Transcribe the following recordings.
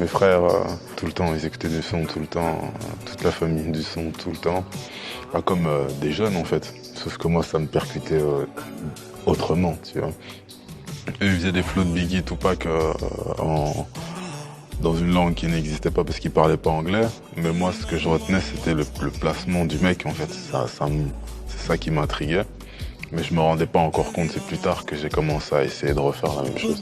Mes frères, tout le temps, ils écoutaient du son tout le temps, toute la famille du son tout le temps. Pas comme des jeunes en fait. Sauf que moi, ça me percutait autrement, tu vois. Eux, ils faisaient des flots de Biggie, Tupac dans une langue qui n'existait pas parce qu'ils parlaient pas anglais. Mais moi, ce que je retenais, c'était le placement du mec en fait. C'est ça qui m'intriguait. Mais je me rendais pas encore compte, c'est plus tard que j'ai commencé à essayer de refaire la même chose.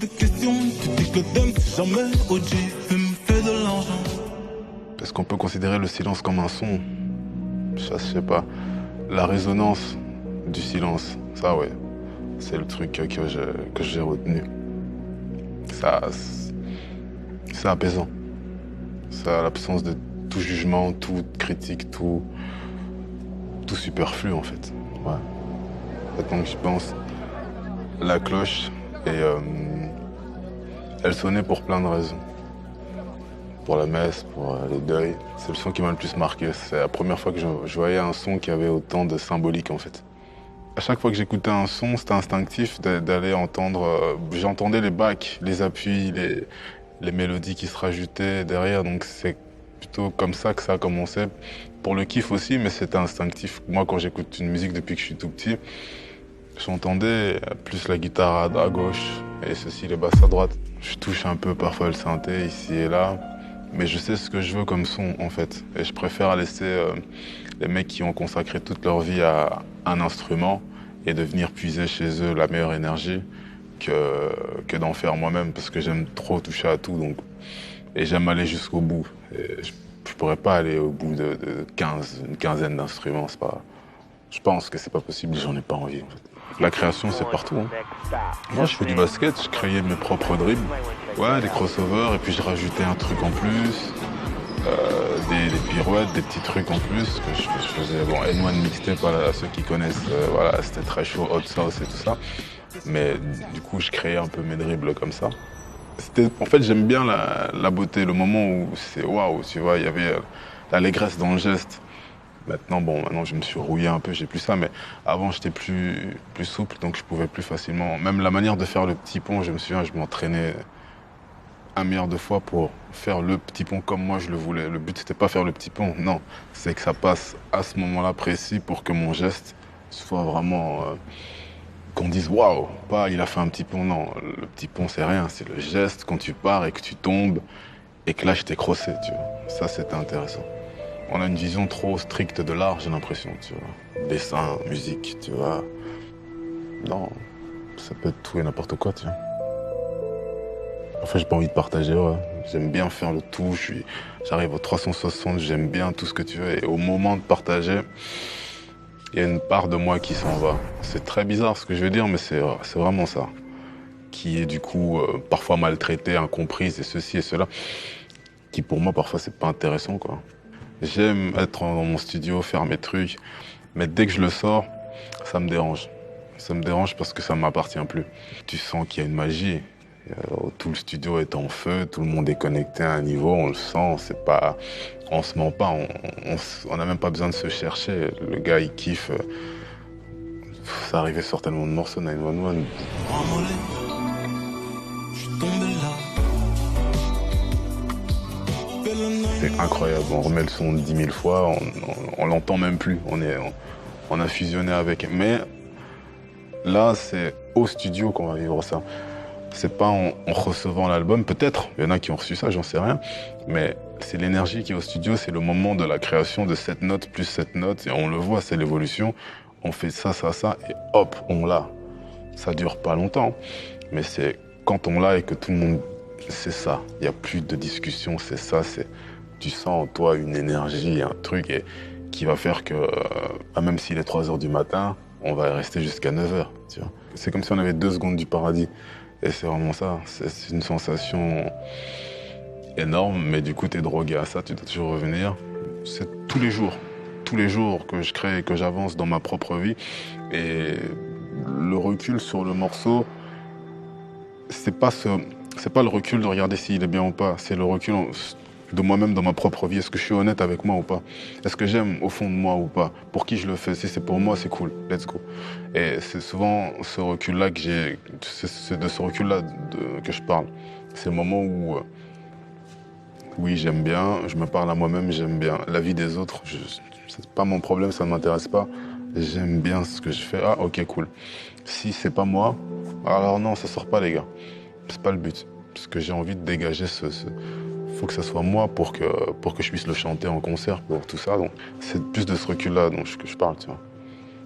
Est-ce qu'on peut considérer le silence comme un son? Ça, je sais pas. La résonance du silence, ça ouais, c'est le truc que j'ai retenu. Ça, c'est apaisant. Ça a l'absence de tout jugement, toute critique, tout superflu en fait. Ouais. Maintenant que j'y pense, la cloche, elle sonnait pour plein de raisons. Pour la messe, pour les deuils. C'est le son qui m'a le plus marqué. C'est la première fois que je voyais un son qui avait autant de symbolique en fait. À chaque fois que j'écoutais un son, c'était instinctif d'aller entendre. J'entendais les bacs, les appuis, les mélodies qui se rajoutaient derrière. Donc c'est plutôt comme ça que ça a commencé. Pour le kiff aussi, mais c'était instinctif. Moi, quand j'écoute une musique depuis que je suis tout petit, j'entendais plus la guitare à gauche et ceci, les basses à droite. Je touche un peu parfois le synthé ici et là, mais je sais ce que je veux comme son en fait. Et je préfère laisser les mecs qui ont consacré toute leur vie à un instrument et de venir puiser chez eux la meilleure énergie que d'en faire moi-même parce que j'aime trop toucher à tout donc, et j'aime aller jusqu'au bout. Et je pourrais pas aller au bout de une quinzaine d'instruments, c'est pas. Je pense que c'est pas possible, j'en ai pas envie en fait. La création, c'est partout. Hein. Moi, je fais du basket, je créais mes propres dribbles. Ouais, des crossovers, et puis je rajoutais un truc en plus. Des pirouettes, des petits trucs en plus que je faisais. Bon, N1 mixtape, à ceux qui connaissent, voilà, c'était très chaud, hot sauce et tout ça. Mais du coup, je créais un peu mes dribbles comme ça. En fait, j'aime bien la beauté, le moment où c'est waouh, tu vois, il y avait l'allégresse dans le geste. Maintenant, je me suis rouillé un peu, j'ai plus ça, mais avant, j'étais plus souple, donc je pouvais plus facilement. Même la manière de faire le petit pont, je me souviens, je m'entraînais un milliard de fois pour faire le petit pont comme moi je le voulais. Le but, c'était pas faire le petit pont, non. C'est que ça passe à ce moment-là précis pour que mon geste soit vraiment. Qu'on dise waouh, pas il a fait un petit pont, non. Le petit pont, c'est rien, c'est le geste quand tu pars et que tu tombes et que là, je t'ai crossé, tu vois. Ça, c'était intéressant. On a une vision trop stricte de l'art, j'ai l'impression, tu vois. Dessin, musique, tu vois. Non, ça peut être tout et n'importe quoi, tu vois. Enfin, j'ai pas envie de partager, ouais. J'aime bien faire le tout, j'arrive au 360, j'aime bien tout ce que tu veux. Et au moment de partager, il y a une part de moi qui s'en va. C'est très bizarre ce que je veux dire, mais c'est vraiment ça. Qui est du coup parfois maltraitée, incomprise et ceci et cela. Qui pour moi, parfois, c'est pas intéressant, quoi. J'aime être dans mon studio, faire mes trucs, mais dès que je le sors, ça me dérange. Ça me dérange parce que ça ne m'appartient plus. Tu sens qu'il y a une magie. Tout le studio est en feu, tout le monde est connecté à un niveau, on le sent, c'est pas. On se ment pas, on n'a même pas besoin de se chercher. Le gars, il kiffe. Ça arrivait sur tellement de morceaux, 911. C'est incroyable, on remet le son 10 000 fois, on l'entend même plus, on a fusionné avec. Mais là, c'est au studio qu'on va vivre ça. C'est pas en recevant l'album, peut-être, il y en a qui ont reçu ça, j'en sais rien, mais c'est l'énergie qui est au studio, c'est le moment de la création de cette note plus cette note, et on le voit, c'est l'évolution. On fait ça, et hop, on l'a. Ça dure pas longtemps, mais c'est quand on l'a et que tout le monde, c'est ça. Il n'y a plus de discussion, c'est ça, tu sens en toi une énergie, un truc qui va faire que, même s'il est 3 heures du matin, on va rester jusqu'à 9 heures. Tu vois. C'est comme si on avait 2 secondes du paradis. Et c'est vraiment ça. C'est une sensation énorme, mais du coup, t'es drogué à ça, tu dois toujours revenir. C'est tous les jours que je crée et que j'avance dans ma propre vie. Et le recul sur le morceau, c'est pas le recul de regarder s'il est bien ou pas, c'est le recul de moi-même dans ma propre vie. Est-ce que je suis honnête avec moi ou pas? Est-ce que j'aime au fond de moi ou pas? Pour qui je le fais? Si c'est pour moi, c'est cool, let's go. Et c'est souvent ce recul-là que j'ai, c'est de ce recul-là que je parle. C'est le moment où Oui, j'aime bien, je me parle à moi-même, j'aime bien. La vie des autres, c'est pas mon problème, ça ne m'intéresse pas. J'aime bien ce que je fais. Ah, ok, cool. Si c'est pas moi, alors non, ça sort pas, les gars. C'est pas le but. Parce que j'ai envie de dégager faut que ça soit moi pour que je puisse le chanter en concert, pour tout ça. Donc, c'est plus de ce recul-là que je parle, tu vois.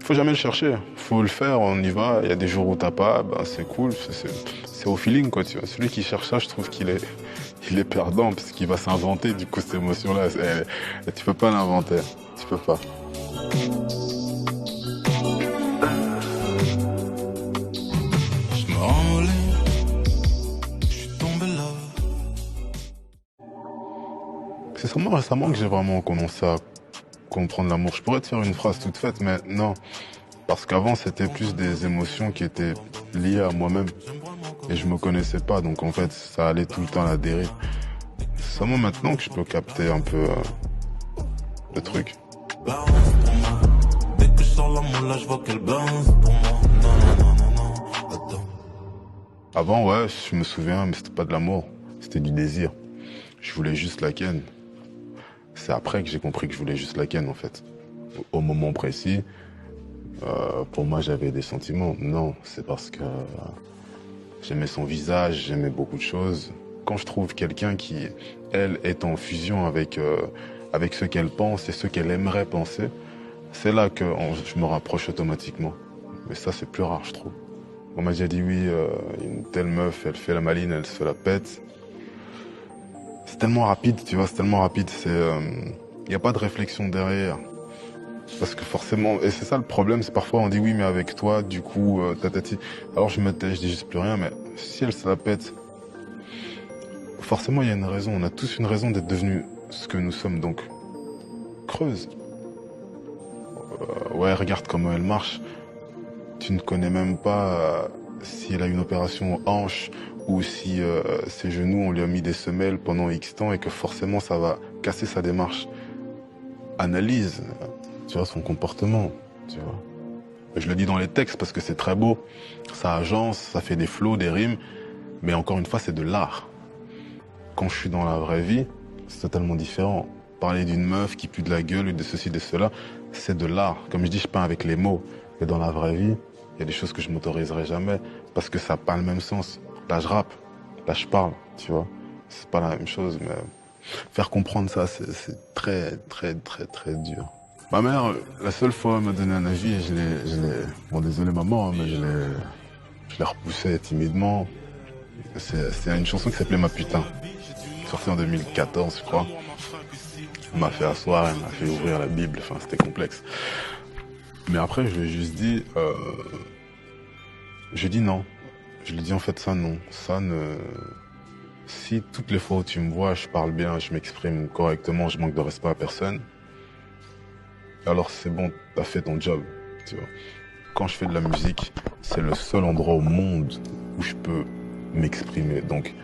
Faut jamais le chercher. Faut le faire, on y va. Il y a des jours où t'as pas, ben c'est cool. C'est au feeling, quoi, tu vois. Celui qui cherche ça, je trouve il est perdant, parce qu'il va s'inventer, du coup, cette émotion-là. Tu peux pas l'inventer. Tu peux pas. Je me enlève, je suis tombé là. C'est seulement récemment que j'ai vraiment commencé à comprendre l'amour. Je pourrais te faire une phrase toute faite, mais non. Parce qu'avant, c'était plus des émotions qui étaient liées à moi-même. Et je me connaissais pas, donc en fait, ça allait tout le temps à la dérive. C'est seulement maintenant que je peux capter un peu le truc. Balance pour moi. Dès que je sors la moula, je vois qu'elle balance pour moi. Non, non, non, non, non, attends. Avant, ouais, je me souviens, mais c'était pas de l'amour, c'était du désir. Je voulais juste la ken. C'est après que j'ai compris que je voulais juste la ken, en fait. Au moment précis, pour moi, j'avais des sentiments. Non, c'est parce que j'aimais son visage, j'aimais beaucoup de choses. Quand je trouve quelqu'un qui, elle, est en fusion avec ce qu'elle pense et ce qu'elle aimerait penser, c'est là que je me rapproche automatiquement. Mais ça, c'est plus rare, je trouve. On m'a déjà dit, oui, une telle meuf, elle fait la maline, elle se fait la pète. C'est tellement rapide, tu vois, c'est tellement rapide. Il n'y a pas de réflexion derrière. Parce que forcément, et c'est ça le problème, c'est parfois on dit oui, mais avec toi, du coup, tatati. Alors je me tais, je dis juste plus rien, mais si elle se la pète, forcément il y a une raison. On a tous une raison d'être devenus ce que nous sommes, donc creuse. Ouais, regarde comment elle marche. Tu ne connais même pas si elle a une opération aux hanches ou si ses genoux, on lui a mis des semelles pendant X temps et que forcément ça va casser sa démarche. Analyse, tu vois, son comportement, tu vois. Je le dis dans les textes parce que c'est très beau, ça agence, ça fait des flots, des rimes, mais encore une fois, c'est de l'art. Quand je suis dans la vraie vie, c'est totalement différent. Parler d'une meuf qui pue de la gueule ou de ceci, de cela, c'est de l'art. Comme je dis, je peins avec les mots. Mais dans la vraie vie, il y a des choses que je m'autoriserai jamais parce que ça n'a pas le même sens. Là, je rappe, là, je parle, tu vois. C'est pas la même chose, mais faire comprendre ça, c'est très, très, très, très dur. Ma mère, la seule fois, elle m'a donné un avis et bon, désolé maman, hein, mais je l'ai repoussé timidement. C'est une chanson qui s'appelait Ma putain, sortie en 2014, je crois. Elle m'a fait asseoir, elle m'a fait ouvrir la Bible, enfin, c'était complexe. Mais après, je lui ai juste dit, je dis non. Je lui ai dit en fait ça non, ça ne. Si toutes les fois où tu me vois, je parle bien, je m'exprime correctement, je manque de respect à personne, alors c'est bon, t'as fait ton job, tu vois. Quand je fais de la musique, c'est le seul endroit au monde où je peux m'exprimer. Donc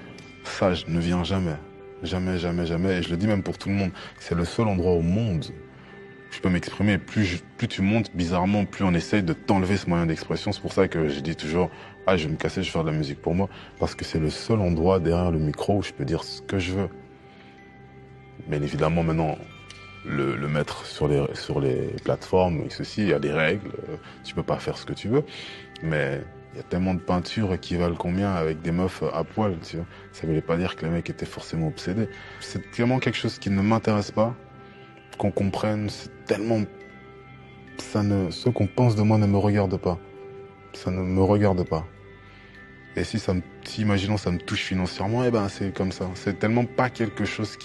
ça, je ne viens jamais. Jamais, jamais, jamais. Et je le dis même pour tout le monde. C'est le seul endroit au monde où je peux m'exprimer. Plus tu montes, bizarrement, plus on essaye de t'enlever ce moyen d'expression. C'est pour ça que je dis toujours, ah, je vais me casser, je vais faire de la musique pour moi. Parce que c'est le seul endroit derrière le micro où je peux dire ce que je veux. Bien évidemment, maintenant, le mettre sur les plateformes et ceci, il y a des règles, tu peux pas faire ce que tu veux, mais il y a tellement de peintures qui valent combien avec des meufs à poil, tu vois. Ça voulait pas dire que les mecs étaient forcément obsédés. C'est tellement quelque chose qui ne m'intéresse pas, qu'on comprenne, c'est tellement, ce qu'on pense de moi ne me regarde pas. Ça ne me regarde pas. Et si imaginons ça me touche financièrement, eh ben c'est comme ça. C'est tellement pas quelque chose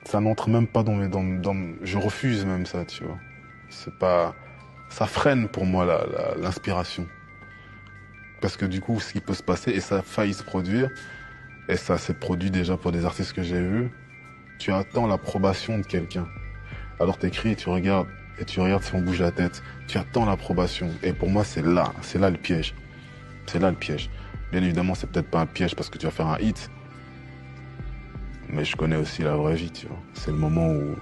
ça n'entre même pas je refuse même ça, tu vois. C'est pas, ça freine pour moi l'inspiration. Parce que du coup, ce qui peut se passer, et ça a failli se produire, et ça s'est produit déjà pour des artistes que j'ai vus, tu attends l'approbation de quelqu'un. Alors t'écris et tu regardes si on bouge la tête. Tu attends l'approbation. Et pour moi, c'est là le piège. C'est là le piège. Bien évidemment, c'est peut-être pas un piège parce que tu vas faire un hit, mais je connais aussi la vraie vie, tu vois. C'est le moment où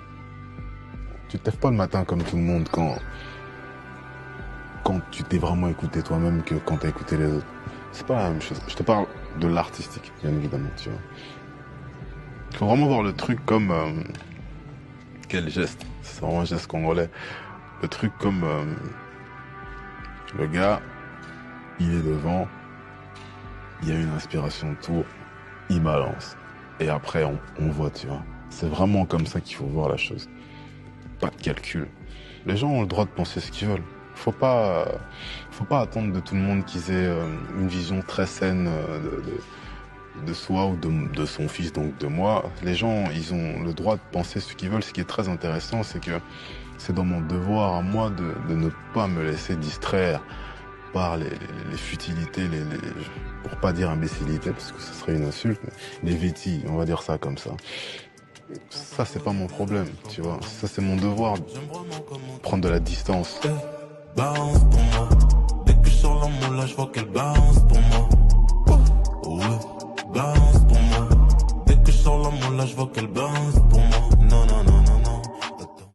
tu te lèves pas le matin comme tout le monde quand tu t'es vraiment écouté toi-même que quand t'as écouté les autres. C'est pas la même chose. Je te parle de l'artistique, bien évidemment, tu vois. faut vraiment voir le truc comme... quel geste? C'est vraiment un geste congolais. Le truc comme... le gars, il est devant, il y a une inspiration autour, il balance. Et après, on voit, tu vois. C'est vraiment comme ça qu'il faut voir la chose. Pas de calcul. Les gens ont le droit de penser ce qu'ils veulent. Faut pas attendre de tout le monde qu'ils aient une vision très saine de soi ou de son fils, donc de moi. Les gens, ils ont le droit de penser ce qu'ils veulent. Ce qui est très intéressant, c'est que c'est dans mon devoir à moi de ne pas me laisser distraire par les futilités, pour pas dire imbécilité, parce que ce serait une insulte, mais les vétilles, on va dire ça comme ça. Ça, c'est pas mon problème, tu vois. Ça, c'est mon devoir, prendre de la distance. Bounce pour moi. Dès que je sors la moula, je vois qu'elle bounce pour moi. Ouais, bounce pour moi. Dès que je sors la moula, je vois qu'elle bounce pour moi.